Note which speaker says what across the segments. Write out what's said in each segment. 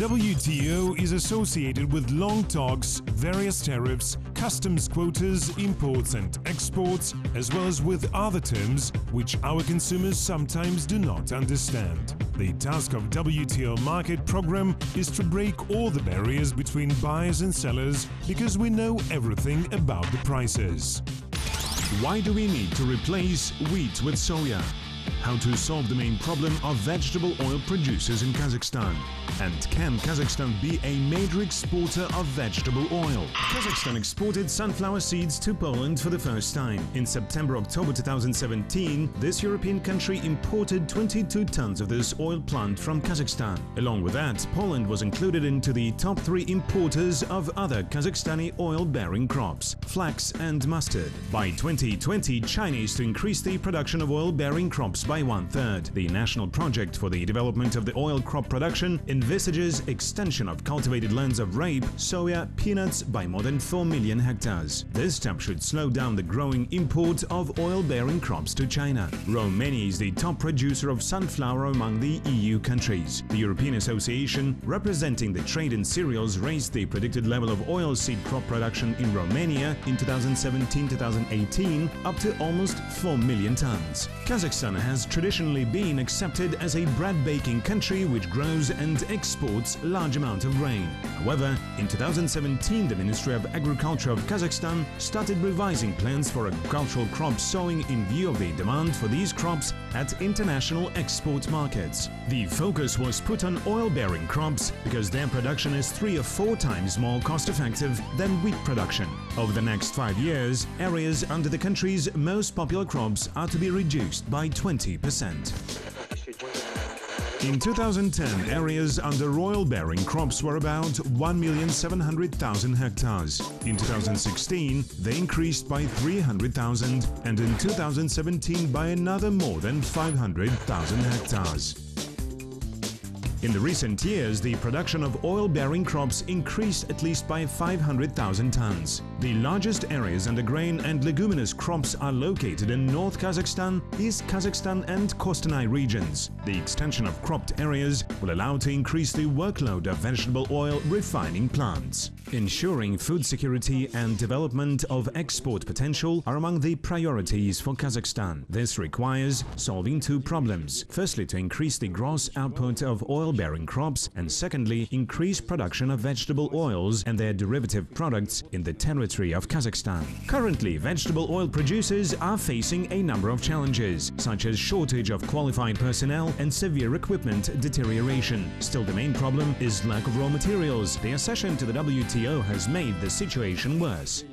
Speaker 1: WTO is associated with long talks, various tariffs, customs quotas, imports and exports, as well as with other terms which our consumers sometimes do not understand. The task of WTO market program is to break all the barriers between buyers and sellers because we know everything about the prices. Why do we need to replace wheat with soya? How to solve the main problem of vegetable oil producers in Kazakhstan? And can Kazakhstan be a major exporter of vegetable oil? Kazakhstan exported sunflower seeds to Poland for the first time. In September-October 2017, this European country imported 22 tons of this oil plant from Kazakhstan. Along with that, Poland was included into the top 3 importers of other Kazakhstani oil-bearing crops, flax and mustard. By 2020, China is to increase the production of oil-bearing crops by 1/3. The national project for the development of the oil crop production envisages extension of cultivated lands of rape, soya, peanuts by more than 4 million hectares. This step should slow down the growing import of oil-bearing crops to China. Romania is the top producer of sunflower among the EU countries. The European Association, representing the trade in cereals, raised the predicted level of oilseed crop production in Romania in 2017-2018 up to almost 4 million tons. Kazakhstan has traditionally been accepted as a bread-baking country which grows and exports large amount of grain. However, in 2017, the Ministry of Agriculture of Kazakhstan started revising plans for agricultural crop sowing in view of the demand for these crops at international export markets. The focus was put on oil-bearing crops because their production is 3 or 4 times more cost-effective than wheat production. Over the next 5 years, areas under the country's most popular crops are to be reduced by 20%. In 2010, areas under oil-bearing crops were about 1,700,000 hectares. In 2016, they increased by 300,000 and in 2017 by another more than 500,000 hectares. In the recent years, the production of oil-bearing crops increased at least by 500,000 tons. The largest areas under grain and leguminous crops are located in North Kazakhstan, East Kazakhstan and Kostanay regions. The extension of cropped areas will allow to increase the workload of vegetable oil refining plants. Ensuring food security and development of export potential are among the priorities for Kazakhstan. This requires solving 2 problems. Firstly, to increase the gross output of oil-bearing crops, and secondly, increase production of vegetable oils and their derivative products in the territory of Kazakhstan. Currently, vegetable oil producers are facing a number of challenges, such as shortage of qualified personnel and severe equipment deterioration. Still, the main problem is lack of raw materials. The accession to the WTO has made the situation worse.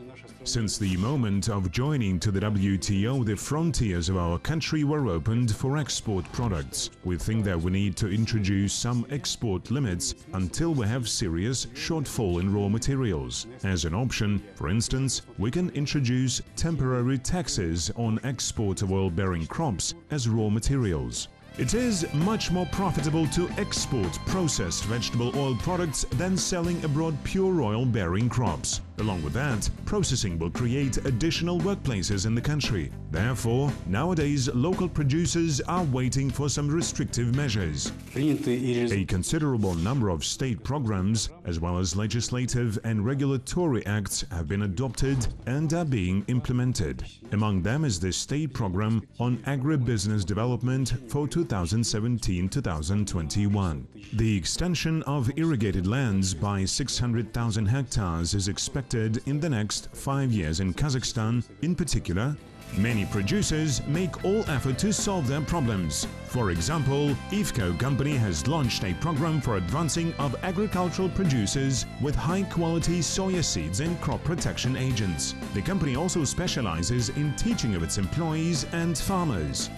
Speaker 1: Since the moment of joining to the WTO, the frontiers of our country were opened for export products. We think that we need to introduce some export limits until we have serious shortfall in raw materials. As an option, for instance, we can introduce temporary taxes on export of oil-bearing crops as raw materials. It is much more profitable to export processed vegetable oil products than selling abroad pure oil-bearing crops. Along with that, processing will create additional workplaces in the country. Therefore, nowadays local producers are waiting for some restrictive measures. A considerable number of state programs, as well as legislative and regulatory acts, have been adopted and are being implemented. Among them is the state program on agribusiness development for 2017-2021. The extension of irrigated lands by 600,000 hectares is expected in the next 5 years in Kazakhstan. In particular, many producers make all effort to solve their problems. For example, IFCO company has launched a program for advancing of agricultural producers with high-quality soya seeds and crop protection agents. The company also specializes in teaching of its employees and farmers.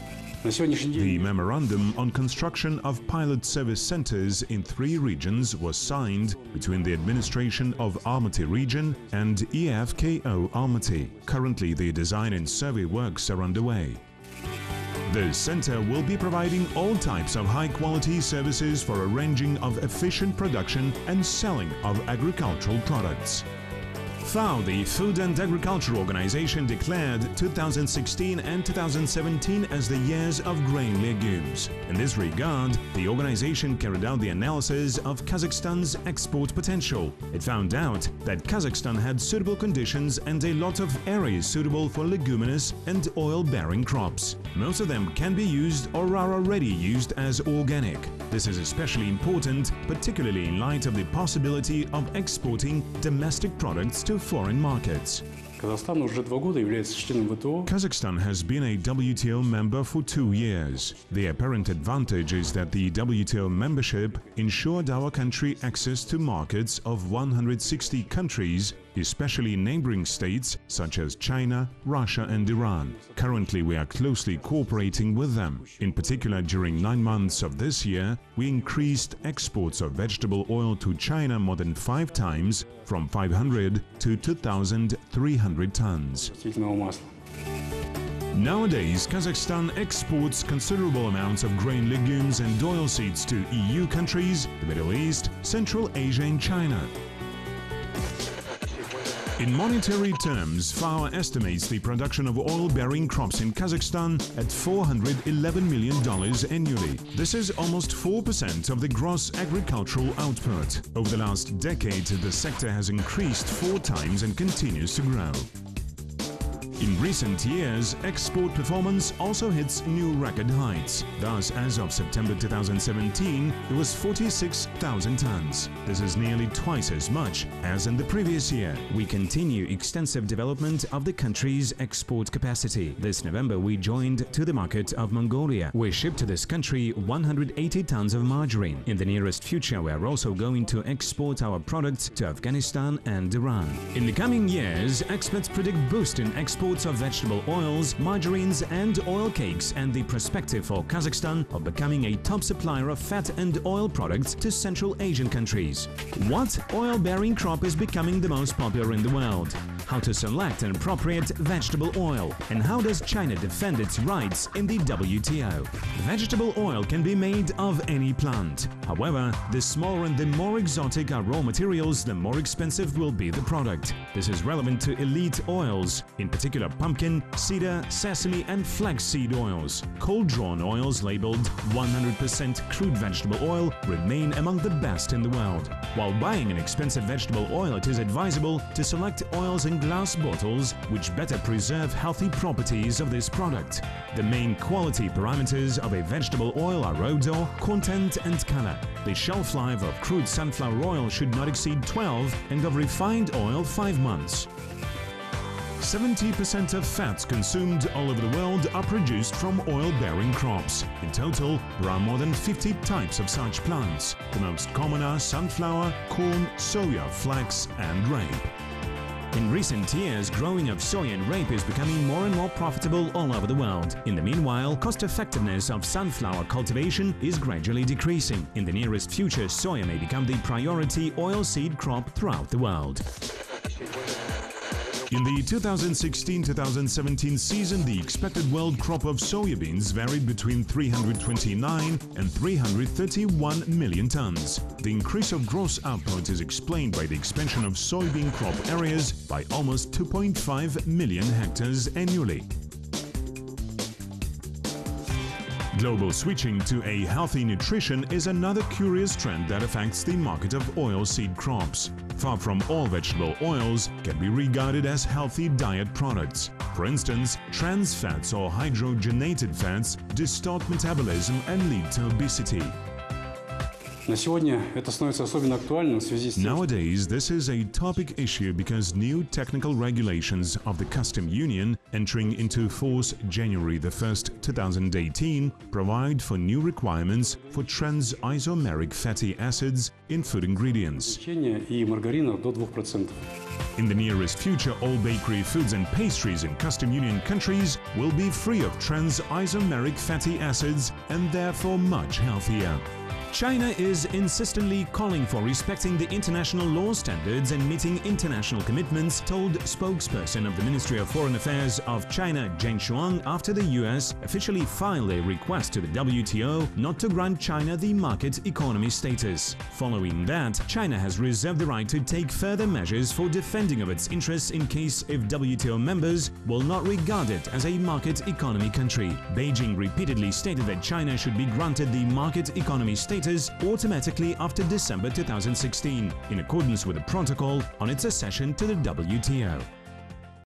Speaker 1: The memorandum on construction of pilot service centers in 3 regions was signed between the administration of Almaty region and IFCO Almaty. Currently, the design and survey works are underway. The center will be providing all types of high-quality services for arranging of efficient production and selling of agricultural products.
Speaker 2: FAO, the Food and Agriculture Organization, declared 2016 and 2017 as the years of grain legumes. In this regard, the organization carried out the analysis of Kazakhstan's export potential. It found out that Kazakhstan had suitable conditions and a lot of areas suitable for leguminous and oil-bearing crops. Most of them can be used or are already used as organic. This is especially important, particularly in light of the possibility of exporting domestic products to foreign markets. Kazakhstan has been a WTO member for 2 years. The apparent advantage is that the WTO membership ensured our country access to markets of 160 countries, especially neighboring states such as China, Russia and Iran. Currently, we are closely cooperating with them. In particular, during 9 months of this year, we increased exports of vegetable oil to China more than 5 times, from 500 to 2,300 tons. Nowadays, Kazakhstan exports considerable amounts of grain, legumes and oilseeds to EU countries, the Middle East, Central Asia and China. In monetary terms, FAO estimates the production of oil-bearing crops in Kazakhstan at $411 million annually. This is almost 4% of the gross agricultural output. Over the last decade, the sector has increased 4 times and continues to grow. In recent years, export performance also hits new record heights. Thus, as of September 2017, it was 46,000 tons. This is nearly twice as much as in the previous year.
Speaker 3: We continue extensive development of the country's export capacity. This November, we joined to the market of Mongolia. We shipped to this country 180 tons of margarine. In the nearest future, we are also going to export our products to Afghanistan and Iran. In the coming years, experts predict boost in exports of vegetable oils, margarines and oil cakes and the perspective for Kazakhstan of becoming a top supplier of fat and oil products to Central Asian countries. What oil-bearing crop is becoming the most popular in the world? How to select an appropriate vegetable oil? And how does China defend its rights in the WTO? Vegetable oil can be made of any plant. However, the smaller and the more exotic are raw materials, the more expensive will be the product. This is relevant to elite oils, in particular pumpkin, cedar, sesame and flaxseed oils. Cold-drawn oils labeled 100% crude vegetable oil remain among the best in the world. While buying an expensive vegetable oil, it is advisable to select oils in glass bottles which better preserve healthy properties of this product. The main quality parameters of a vegetable oil are odor, content and color. The shelf life of crude sunflower oil should not exceed 12 and of refined oil 5 months. 70% of fats consumed all over the world are produced from oil-bearing crops. In total, there are more than 50 types of such plants. The most common are sunflower, corn, soya, flax and rape. In recent years, growing of soya and rape is becoming more and more profitable all over the world. In the meanwhile, cost-effectiveness of sunflower cultivation is gradually decreasing. In the nearest future, soya may become the priority oilseed crop throughout the world.
Speaker 1: In the 2016-2017 season, the expected world crop of soybeans varied between 329 and 331 million tons. The increase of gross output is explained by the expansion of soybean crop areas by almost 2.5 million hectares annually. Global switching to a healthy nutrition is another curious trend that affects the market of oilseed crops. Far from all vegetable oils can be regarded as healthy diet products. For instance, trans fats or hydrogenated fats distort metabolism and lead to obesity. Nowadays, this is a topic issue because new technical regulations of the Customs Union entering into force January 1st, 2018 provide for new requirements for trans isomeric fatty acids in food ingredients. In the nearest future, all bakery foods and pastries in Customs Union countries will be free of trans isomeric fatty acids and therefore much healthier.
Speaker 3: China is insistently calling for respecting the international law standards and meeting international commitments, told spokesperson of the Ministry of Foreign Affairs of China, Zheng Shuang, after the US officially filed a request to the WTO not to grant China the market economy status. Following that, China has reserved the right to take further measures for defending of its interests in case if WTO members will not regard it as a market economy country. Beijing repeatedly stated that China should be granted the market economy status automatically after December 2016, in accordance with the protocol on its accession to the WTO.